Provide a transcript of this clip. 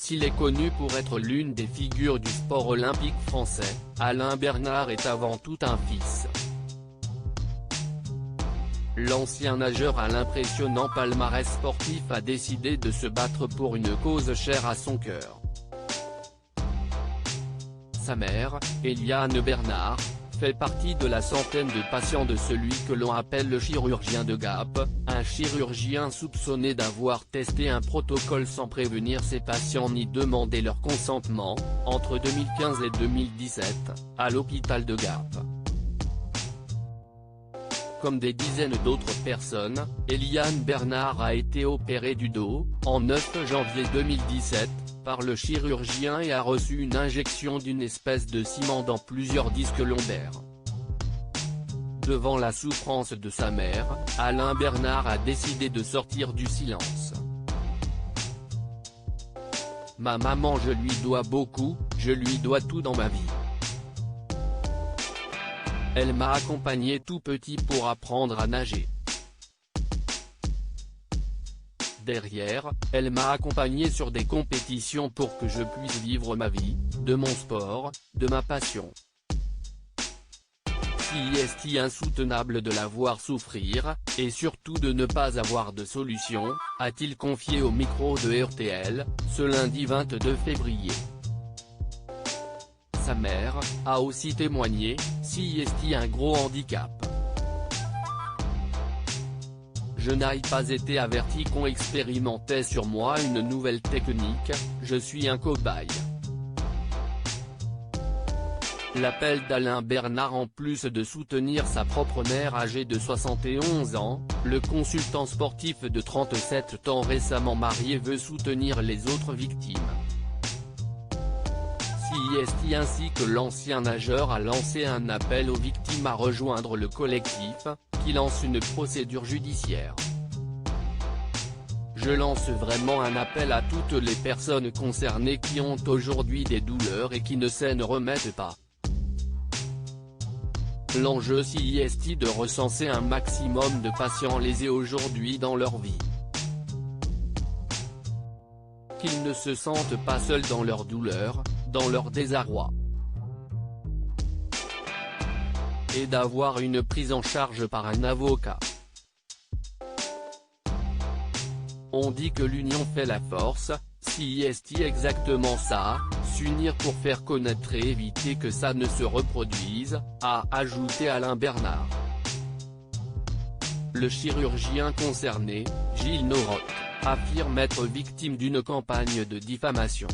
S'il est connu pour être l'une des figures du sport olympique français, Alain Bernard est avant tout un fils. L'ancien nageur à l'impressionnant palmarès sportif a décidé de se battre pour une cause chère à son cœur. Sa mère, Eliane Bernard, fait partie de la centaine de patients de celui que l'on appelle le chirurgien de Gap, un chirurgien soupçonné d'avoir testé un protocole sans prévenir ses patients ni demander leur consentement, entre 2015 et 2017, à l'hôpital de Gap. Comme des dizaines d'autres personnes, Eliane Bernard a été opérée du dos, en 9 janvier 2017, par le chirurgien et a reçu une injection d'une espèce de ciment dans plusieurs disques lombaires. Devant la souffrance de sa mère, Alain Bernard a décidé de sortir du silence. Ma maman, je lui dois beaucoup, je lui dois tout dans ma vie. Elle m'a accompagné tout petit pour apprendre à nager. Derrière, elle m'a accompagné sur des compétitions pour que je puisse vivre ma vie, de mon sport, de ma passion. Si est insoutenable de la voir souffrir, et surtout de ne pas avoir de solution, a-t-il confié au micro de RTL, ce lundi 22 février. Sa mère a aussi témoigné, si est un gros handicap. Je n'ai pas été averti qu'on expérimentait sur moi une nouvelle technique, je suis un cobaye. L'appel d'Alain Bernard, en plus de soutenir sa propre mère âgée de 71 ans, le consultant sportif de 37 ans récemment marié veut soutenir les autres victimes. CIST ainsi que l'ancien nageur a lancé un appel aux victimes à rejoindre le collectif, qui lance une procédure judiciaire. Je lance vraiment un appel à toutes les personnes concernées qui ont aujourd'hui des douleurs et qui ne s'en remettent pas. L'enjeu CIST de recenser un maximum de patients lésés aujourd'hui dans leur vie. Qu'ils ne se sentent pas seuls dans leur douleur, dans leur désarroi. Et d'avoir une prise en charge par un avocat. On dit que l'union fait la force, CIST exactement ça, s'unir pour faire connaître et éviter que ça ne se reproduise, a ajouté Alain Bernard. Le chirurgien concerné, Gilles Noroc, affirme être victime d'une campagne de diffamation.